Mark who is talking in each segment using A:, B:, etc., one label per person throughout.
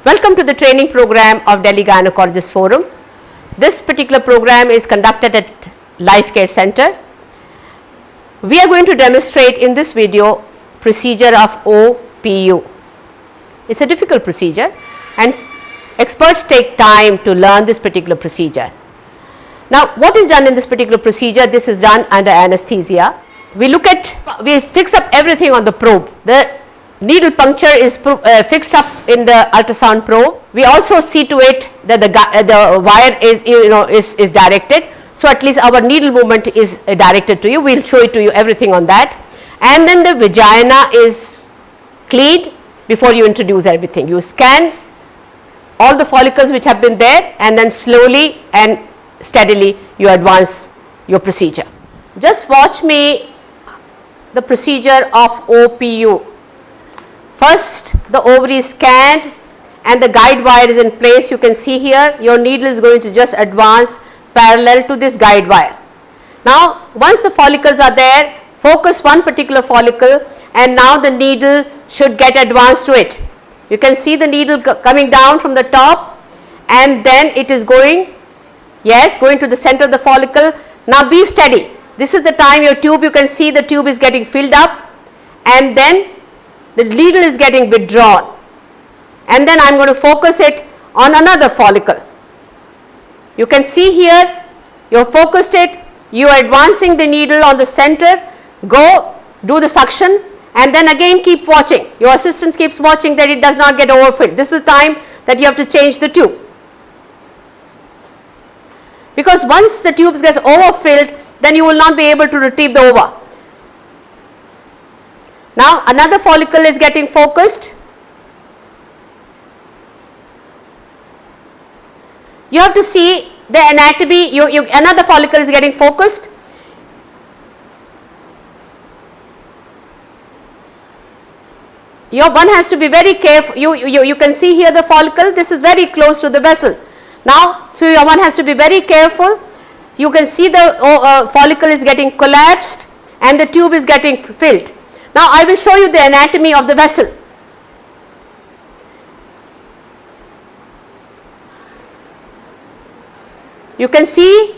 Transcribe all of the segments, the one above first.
A: Welcome to the training program of Delhi Gynecologist Forum. This particular program is conducted at Life Care Center. We are going to demonstrate in this video procedure of OPU. It's a difficult procedure and experts take time to learn this particular procedure. Now, what is done in this particular procedure? This is done under anesthesia. We fix up everything on the probe. The needle puncture is fixed up in the ultrasound probe. We also see to it that the wire is directed. So at least our needle movement is directed to you. We will show it to you everything on that. And then the vagina is cleaned before you introduce everything. You scan all the follicles which have been there, and then slowly and steadily you advance your procedure. Just watch me the procedure of OPU. First, the ovary is scanned and the guide wire is in place. You can see here your needle is going to just advance parallel to this guide wire. Now, once the follicles are there, focus one particular follicle and now the needle should get advanced to it. You can see the needle coming down from the top and then it is going to the center of the follicle. Now be steady. This is the time your tube, you can see the tube is getting filled up and then the needle is getting withdrawn, and then I am going to focus it on another follicle. You can see here you have focused it, you are advancing the needle on the center, go do the suction and then again keep watching. Your assistant keeps watching that it does not get overfilled. This is the time that you have to change the tube, because once the tubes gets overfilled, then you will not be able to retrieve the ova. Now another follicle is getting focused. You have to see the anatomy. Another follicle is getting focused. One has to be very careful. You can see here the follicle. This is very close to the vessel. Now, so one has to be very careful. You can see the follicle is getting collapsed and the tube is getting filled. Now, I will show you the anatomy of the vessel. You can see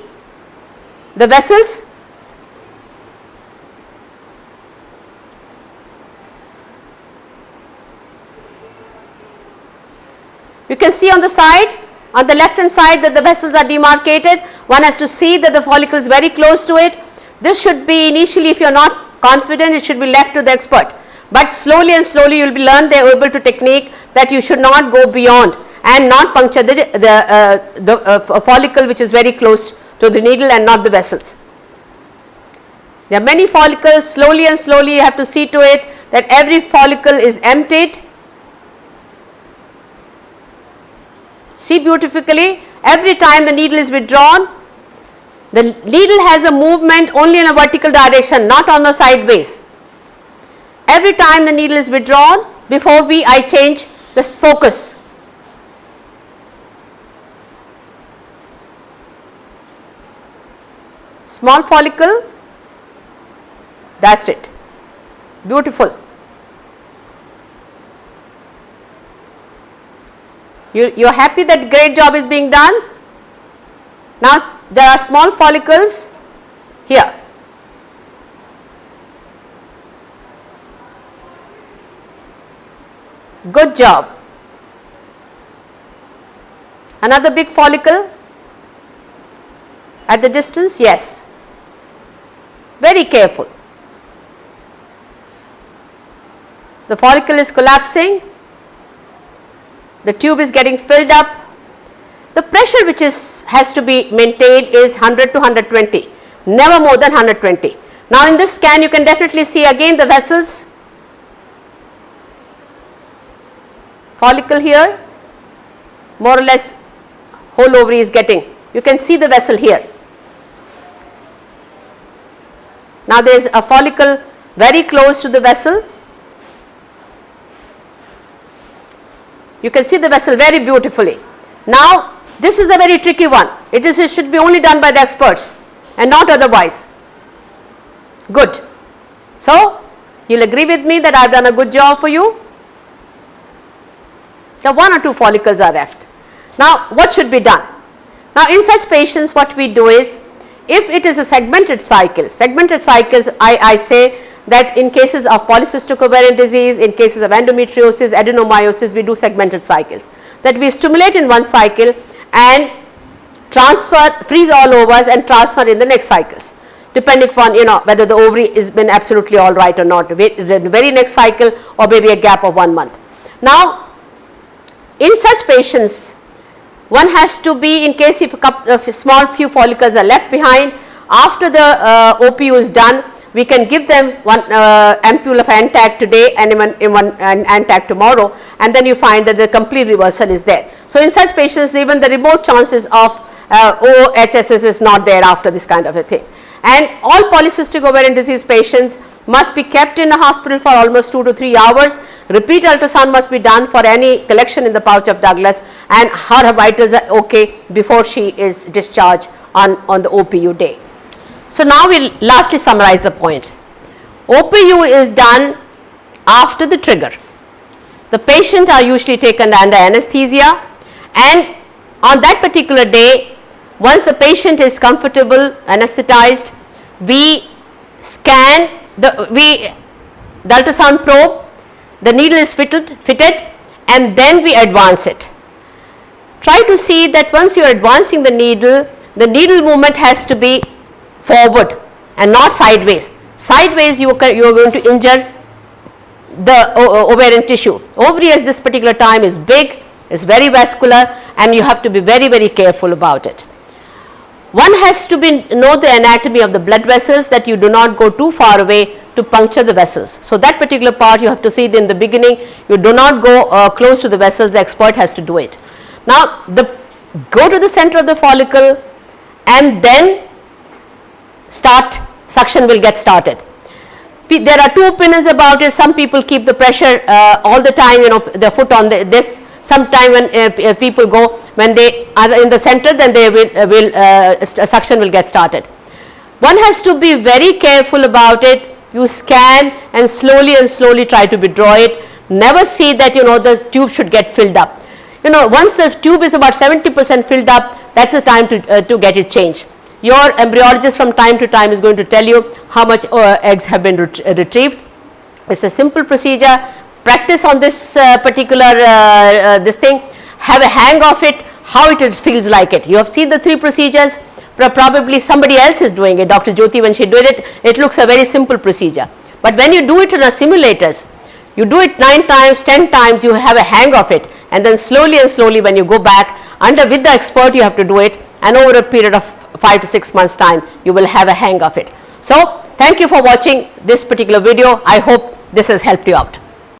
A: the vessels. You can see on the side, on the left hand side, that the vessels are demarcated. One has to see that the follicle is very close to it. This should be initially, if you are not confident, it should be left to the expert, but slowly and slowly you will be learned they are able to technique that you should not go beyond and not puncture the follicle which is very close to the needle and not the vessels. There are many follicles. Slowly and slowly you have to see to it that every follicle is emptied. See beautifully, every time the needle is withdrawn, the needle has a movement only in a vertical direction, not on the sideways. Every time the needle is withdrawn, before I change this focus. Small follicle, that's it, beautiful. You are happy that great job is being done? Now there are small follicles here. Good job. Another big follicle at the distance, yes. Very careful. The follicle is collapsing. The tube is getting filled up. The pressure which has to be maintained is 100 to 120, never more than 120. Now in this scan you can definitely see again the vessels. Follicle here, more or less whole ovary is getting. You can see the vessel here. Now there is a follicle very close to the vessel. You can see the vessel very beautifully. Now this is a very tricky one. It should be only done by the experts and not otherwise. Good. So, you will agree with me that I have done a good job for you. The 1 or 2 follicles are left. Now what should be done? Now in such patients what we do is, if it is a segmented cycles I say that in cases of polycystic ovarian disease, in cases of endometriosis, adenomyosis, we do segmented cycles, that we stimulate in one cycle and transfer, freeze all overs and transfer in the next cycles, depending upon whether the ovary has been absolutely all right or not, the very next cycle or maybe a gap of 1 month. Now in such patients, one has to be, in case if a small few follicles are left behind, after the OPU is done, we can give them one ampule of Antac today and one Antac tomorrow, and then you find that the complete reversal is there. So in such patients, even the remote chances of OHSS is not there after this kind of a thing. And all polycystic ovarian disease patients must be kept in a hospital for almost 2 to 3 hours. Repeat ultrasound must be done for any collection in the pouch of Douglas, and her vitals are okay before she is discharged on the OPU day. So now we will lastly summarize the point. OPU is done after the trigger. The patient are usually taken under anesthesia, and on that particular day, once the patient is comfortable, anesthetized, we scan the ultrasound probe, the needle is fitted and then we advance it. Try to see that once you are advancing the needle movement has to be forward and not sideways. Sideways you are going to injure the ovarian tissue. Ovary at this particular time is big, is very vascular, and you have to be very, very careful about it. One has to know the anatomy of the blood vessels, that you do not go too far away to puncture the vessels. So that particular part you have to see in the beginning, you do not go close to the vessels, the expert has to do it. Now go to the center of the follicle and then suction will get started. There are 2 opinions about it. Some people keep the pressure all the time, their foot on this. Sometime when people go, when they are in the center, then they suction will get started. One has to be very careful about it. You scan and slowly try to withdraw it. Never see that the tube should get filled up. Once the tube is about 70% filled up, that's the time to get it changed. Your embryologist from time to time is going to tell you how much eggs have been retrieved. It's a simple procedure. Practice on this particular this thing, have a hang of it, how it feels like it. You have seen the 3 procedures, probably somebody else is doing it. Dr. Jyoti, when she did it, it looks a very simple procedure. But when you do it in a simulators, you do it 9 times, 10 times, you have a hang of it, and then slowly when you go back with the expert you have to do it, and over a period of 5 to 6 months time you will have a hang of it. So thank you for watching this particular video. I hope this has helped you out.